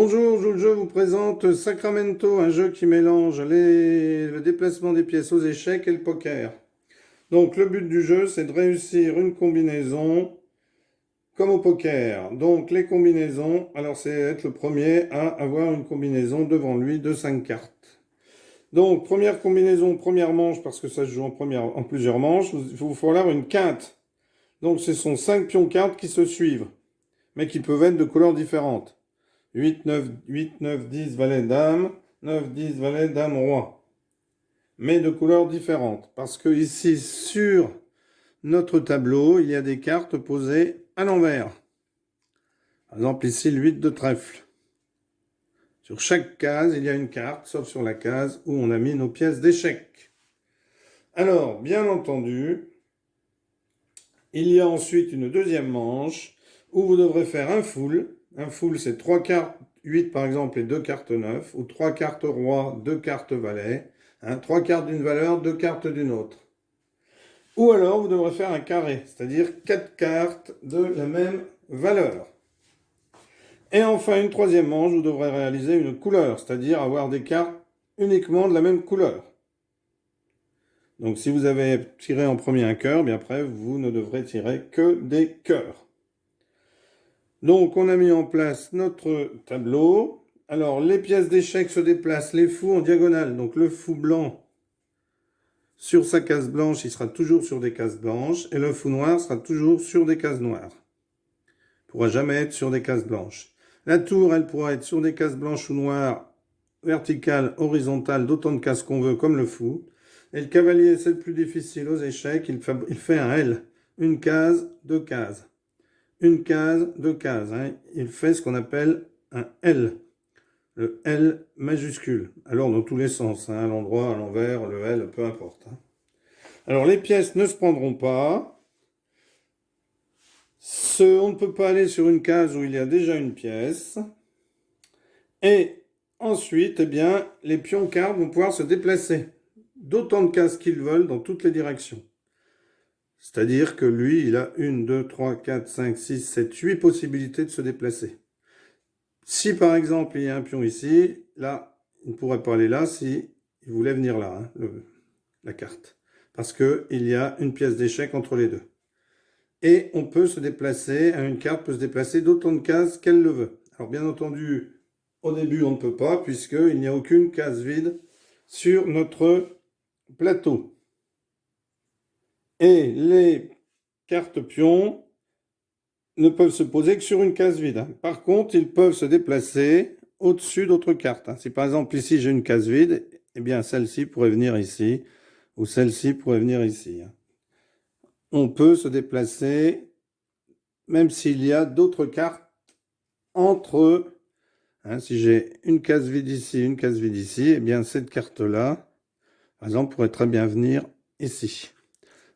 Bonjour, je vous présente Sacramento, un jeu qui mélange le déplacement des pièces aux échecs et le poker. Donc le but du jeu, c'est de réussir une combinaison comme au poker. Donc les combinaisons, alors c'est être le premier à avoir une combinaison devant lui de 5 cartes. Donc première combinaison, première manche, parce que ça se joue en plusieurs manches, il vous falloir une quinte. Donc ce sont 5 pions cartes qui se suivent, mais qui peuvent être de couleurs différentes. 8, 9, 10, valet, dame, 9, 10, valet, dame, roi. Mais de couleurs différentes. Parce que ici, sur notre tableau, il y a des cartes posées à l'envers. Par exemple, ici, le 8 de trèfle. Sur chaque case, il y a une carte, sauf sur la case où on a mis nos pièces d'échecs. Alors, bien entendu, il y a ensuite une deuxième manche où vous devrez faire un full. Un full, c'est 3 cartes 8 par exemple et 2 cartes 9, ou 3 cartes roi, 2 cartes valet, 3 cartes d'une valeur, 2 cartes d'une autre. Ou alors vous devrez faire un carré, c'est-à-dire 4 cartes de la même valeur. Et enfin une troisième manche, vous devrez réaliser une couleur, c'est-à-dire avoir des cartes uniquement de la même couleur. Donc si vous avez tiré en premier un cœur, bien après vous ne devrez tirer que des cœurs. Donc on a mis en place notre tableau. Alors les pièces d'échecs se déplacent, les fous en diagonale. Donc le fou blanc sur sa case blanche, il sera toujours sur des cases blanches. Et le fou noir sera toujours sur des cases noires. Il ne pourra jamais être sur des cases blanches. La tour, elle pourra être sur des cases blanches ou noires, verticales, horizontales, d'autant de cases qu'on veut, comme le fou. Et le cavalier, c'est le plus difficile aux échecs. Il fait un L. Une case, deux cases. Une case, deux cases. Il fait ce qu'on appelle un L. Le L majuscule. Alors dans tous les sens, à l'endroit, à l'envers, le L, peu importe. Alors les pièces ne se prendront pas. On ne peut pas aller sur une case où il y a déjà une pièce. Et ensuite, eh bien, les pions cartes vont pouvoir se déplacer d'autant de cases qu'ils veulent dans toutes les directions. C'est-à-dire que lui, il a 1, 2, 3, 4, 5, 6, 7, 8 possibilités de se déplacer. Si par exemple il y a un pion ici, là, il ne pourrait pas aller là si il voulait venir là, la carte. Parce qu'il y a une pièce d'échec entre les deux. Et on peut se déplacer, une carte peut se déplacer d'autant de cases qu'elle le veut. Alors bien entendu, au début on ne peut pas puisqu'il n'y a aucune case vide sur notre plateau. Et les cartes pions ne peuvent se poser que sur une case vide. Par contre, ils peuvent se déplacer au-dessus d'autres cartes. Si par exemple ici j'ai une case vide, eh bien celle-ci pourrait venir ici, ou celle-ci pourrait venir ici. On peut se déplacer, même s'il y a d'autres cartes entre eux. Si j'ai une case vide ici, une case vide ici, eh bien cette carte-là, par exemple, pourrait très bien venir ici.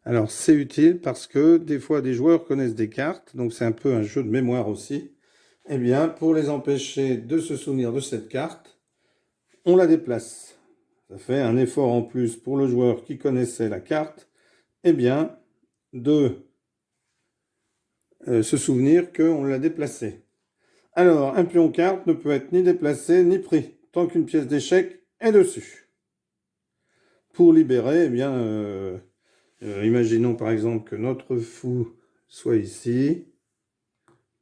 Alors c'est utile parce que des fois des joueurs connaissent des cartes, donc c'est un peu un jeu de mémoire aussi. Eh bien, pour les empêcher de se souvenir de cette carte, on la déplace. Ça fait un effort en plus pour le joueur qui connaissait la carte, eh bien, de se souvenir qu'on l'a déplacée. Alors, un pion carte ne peut être ni déplacé ni pris, tant qu'une pièce d'échec est dessus. Pour libérer, eh bien, imaginons par exemple que notre fou soit ici.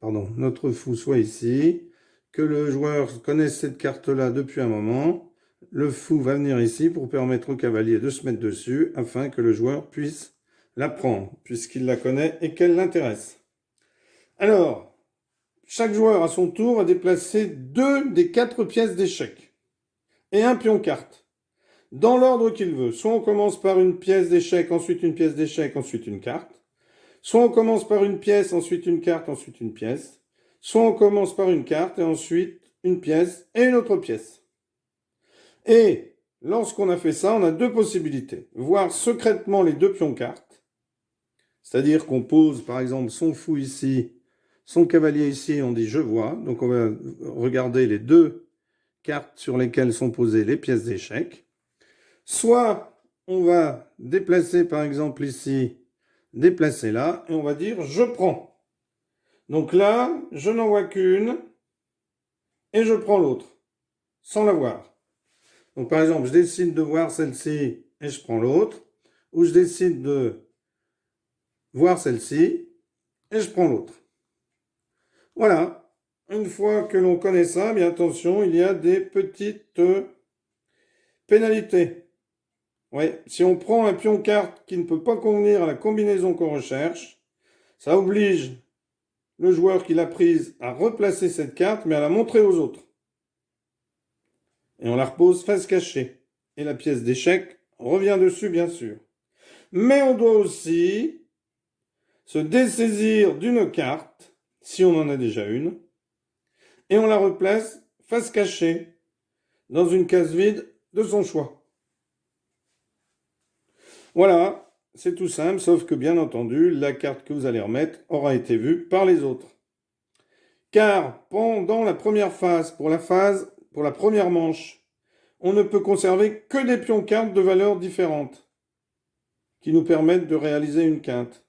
Pardon, notre fou soit ici, que le joueur connaisse cette carte-là depuis un moment, le fou va venir ici pour permettre au cavalier de se mettre dessus afin que le joueur puisse la prendre, puisqu'il la connaît et qu'elle l'intéresse. Alors, chaque joueur à son tour va déplacer 2 des 4 pièces d'échec et un pion carte, dans l'ordre qu'il veut. Soit on commence par une pièce d'échec, ensuite une pièce d'échec, ensuite une carte. Soit on commence par une pièce, ensuite une carte, ensuite une pièce. Soit on commence par une carte et ensuite une pièce et une autre pièce. Et lorsqu'on a fait ça, on a 2 possibilités. Voir secrètement les 2 pions cartes. C'est-à-dire qu'on pose par exemple son fou ici, son cavalier ici, et on dit je vois. Donc on va regarder les 2 cartes sur lesquelles sont posées les pièces d'échec. Soit on va déplacer par exemple ici, déplacer là, et on va dire je prends. Donc là, je n'en vois qu'une, et je prends l'autre, sans la voir. Donc par exemple, je décide de voir celle-ci et je prends l'autre, ou je décide de voir celle-ci et je prends l'autre. Voilà. Une fois que l'on connaît ça, bien attention, il y a des petites pénalités. Ouais, si on prend un pion carte qui ne peut pas convenir à la combinaison qu'on recherche, ça oblige le joueur qui l'a prise à replacer cette carte, mais à la montrer aux autres. Et on la repose face cachée. Et la pièce d'échec revient dessus, bien sûr. Mais on doit aussi se dessaisir d'une carte, si on en a déjà une, et on la replace face cachée, dans une case vide de son choix. Voilà, c'est tout simple, sauf que bien entendu, la carte que vous allez remettre aura été vue par les autres. Car pendant la première phase, pour la première manche, on ne peut conserver que des pions cartes de valeurs différentes qui nous permettent de réaliser une quinte.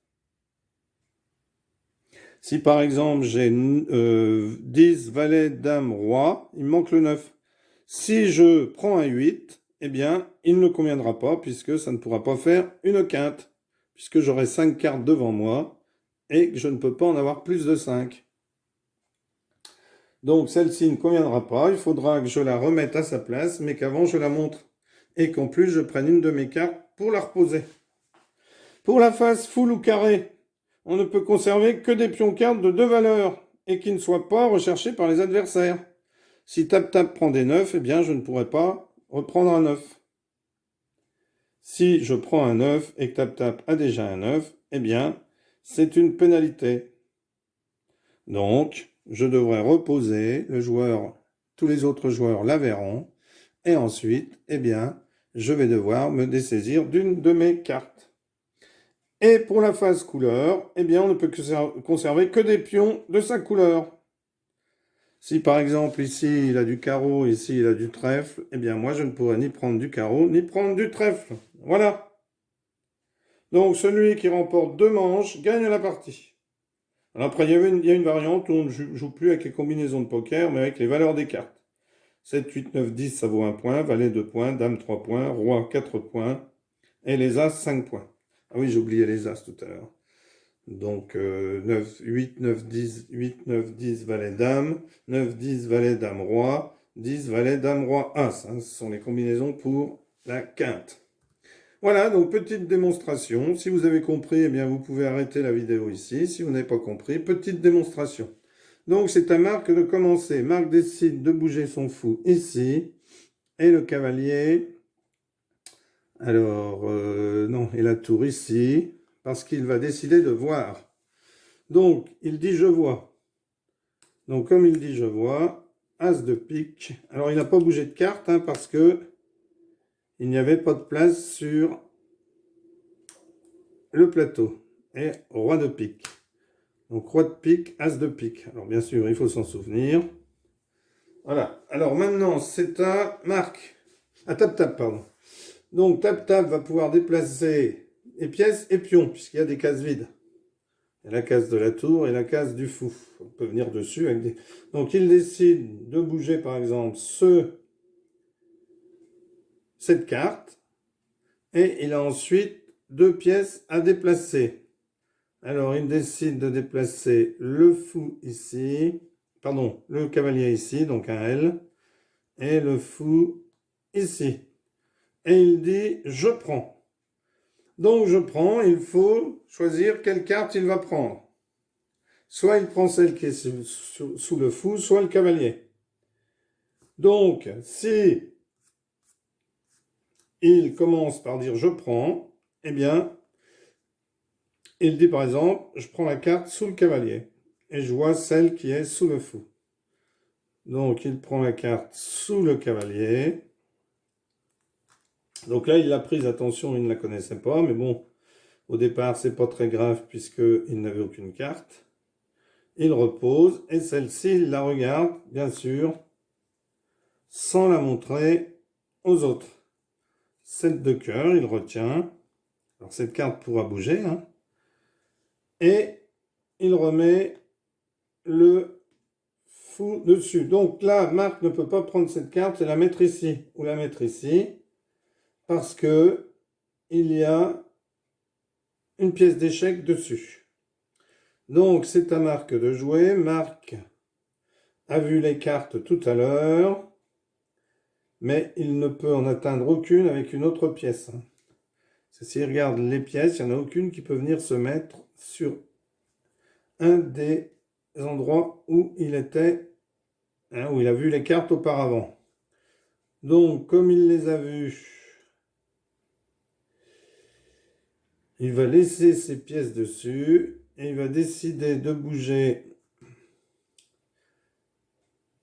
Si par exemple j'ai 10, valet, dame, roi, il me manque le 9. Si je prends un 8, eh bien, il ne conviendra pas puisque ça ne pourra pas faire une quinte, puisque j'aurai 5 cartes devant moi et que je ne peux pas en avoir plus de 5. Donc celle-ci ne conviendra pas, il faudra que je la remette à sa place, mais qu'avant je la montre. Et qu'en plus je prenne une de mes cartes pour la reposer. Pour la face full ou carré, on ne peut conserver que des pions cartes de 2 valeurs et qui ne soient pas recherchés par les adversaires. Si tap-tap prend des 9, eh bien je ne pourrai pas reprendre un 9. Si je prends un 9 et que tap-tap a déjà un 9, eh bien c'est une pénalité. Donc, je devrais reposer, tous les autres joueurs la verront, et ensuite, eh bien, je vais devoir me dessaisir d'une de mes cartes. Et pour la phase couleur, eh bien, on ne peut conserver que des pions de sa couleur. Si par exemple ici il a du carreau, ici il a du trèfle, eh bien moi je ne pourrai ni prendre du carreau, ni prendre du trèfle. Voilà. Donc celui qui remporte 2 manches gagne la partie. Alors après, il y a une variante où on ne joue plus avec les combinaisons de poker, mais avec les valeurs des cartes. 7, 8, 9, 10, ça vaut 1 point, valet 2 points, dame 3 points, roi 4 points, et les as 5 points. Ah oui, j'ai oublié les as tout à l'heure. Donc 9, 8, 9, 10, 8, 9, 10, valet dame, 9, 10, valet dame roi, 10, valet dame roi as. Hein, ce sont les combinaisons pour la quinte. Voilà, donc petite démonstration. Si vous avez compris, eh bien vous pouvez arrêter la vidéo ici. Si vous n'avez pas compris, petite démonstration. Donc c'est à Marc de commencer. Marc décide de bouger son fou ici. Et le cavalier, alors non, et la tour ici, parce qu'il va décider de voir. Donc il dit je vois. Donc comme il dit je vois, as de pique. Alors il n'a pas bougé de carte hein, parce que il n'y avait pas de place sur le plateau. Et roi de pique. Donc roi de pique, as de pique. Alors bien sûr, il faut s'en souvenir. Voilà. Alors maintenant, c'est à Marc. À tap-tap, pardon. Donc tap-tap va pouvoir déplacer les pièces et pions, puisqu'il y a des cases vides. Il y a la case de la tour et la case du fou. On peut venir dessus avec des... Donc il décide de bouger par exemple cette carte. Et il a ensuite 2 pièces à déplacer. Alors il décide de déplacer le fou ici. Pardon, le cavalier ici, donc un L. Et le fou ici. Et il dit je prends. Donc je prends, il faut choisir quelle carte il va prendre. Soit il prend celle qui est sous le fou, soit le cavalier. Donc, si il commence par dire je prends, eh bien, il dit par exemple, je prends la carte sous le cavalier et je vois celle qui est sous le fou. Donc, il prend la carte sous le cavalier. Donc là, il l'a prise, attention, il ne la connaissait pas, mais bon, au départ, c'est pas très grave puisqu'il n'avait aucune carte. Il repose et celle-ci, il la regarde, bien sûr, sans la montrer aux autres. 7 de cœur, il retient. Alors cette carte pourra bouger. Hein. Et il remet le fou dessus. Donc là, Marc ne peut pas prendre cette carte et la mettre ici ou la mettre ici parce que il y a une pièce d'échec dessus. Donc c'est à Marc de jouer. Marc a vu les cartes tout à l'heure, mais il ne peut en atteindre aucune avec une autre pièce. S'il regarde les pièces, il n'y en a aucune qui peut venir se mettre sur un des endroits où il était, où il a vu les cartes auparavant. Donc, comme il les a vues, il va laisser ses pièces dessus et il va décider de bouger.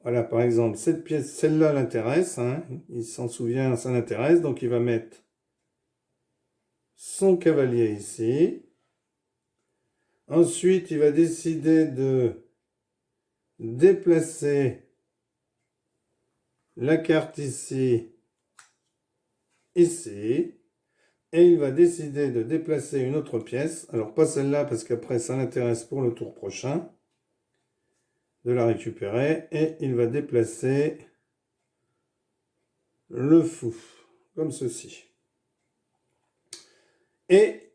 Voilà, par exemple, cette pièce, celle-là l'intéresse, il s'en souvient, ça l'intéresse, donc il va mettre son cavalier ici. Ensuite, il va décider de déplacer la carte ici, ici. Et il va décider de déplacer une autre pièce. Alors, pas celle-là, parce qu'après, ça l'intéresse pour le tour prochain. De la récupérer. Et il va déplacer le fou, comme ceci. Et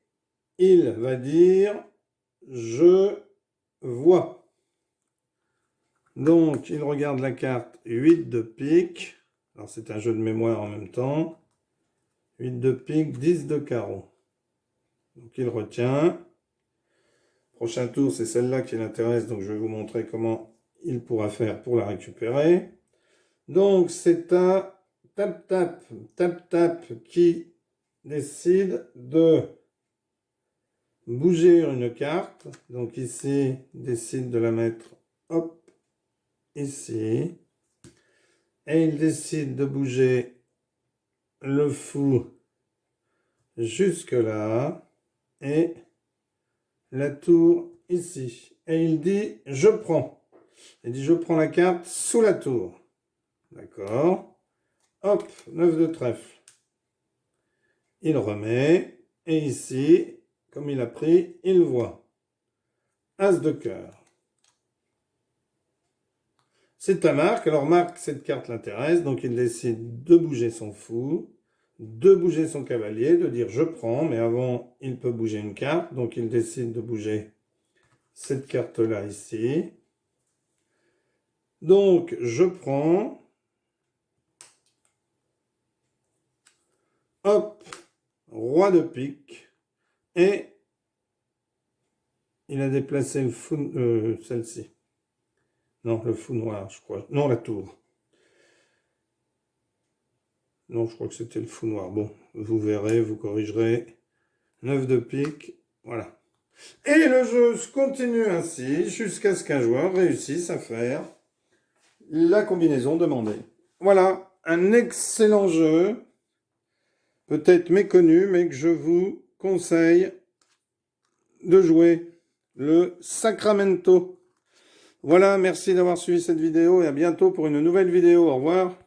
il va dire, je vois. Donc, il regarde la carte 8 de pique. Alors, c'est un jeu de mémoire en même temps. 8 de pique, 10 de carreau. Donc, il retient. Prochain tour, c'est celle-là qui l'intéresse. Donc, je vais vous montrer comment il pourra faire pour la récupérer. Donc, c'est un tap-tap qui décide de bouger une carte. Donc, ici, décide de la mettre, hop, ici. Et il décide de bouger le fou jusque là. Et la tour ici. Et il dit, je prends. Il dit, je prends la carte sous la tour. D'accord. Hop, 9 de trèfle. Il remet. Et ici, comme il a pris, il voit. As de cœur. C'est à Marc. Alors Marc, cette carte l'intéresse. Donc il décide de bouger son fou, de bouger son cavalier, de dire je prends. Mais avant, il peut bouger une carte. Donc il décide de bouger cette carte-là ici. Donc je prends. Hop, roi de pique. Et il a déplacé le fou, celle-ci. Non, le fou noir, je crois. Non, la tour. Non, je crois que c'était le fou noir. Bon, vous verrez, vous corrigerez. 9 de pique, voilà. Et le jeu se continue ainsi jusqu'à ce qu'un joueur réussisse à faire la combinaison demandée. Voilà, un excellent jeu, peut-être méconnu, mais que je vous conseille de jouer. Le Sacramento. Voilà, merci d'avoir suivi cette vidéo et à bientôt pour une nouvelle vidéo. Au revoir.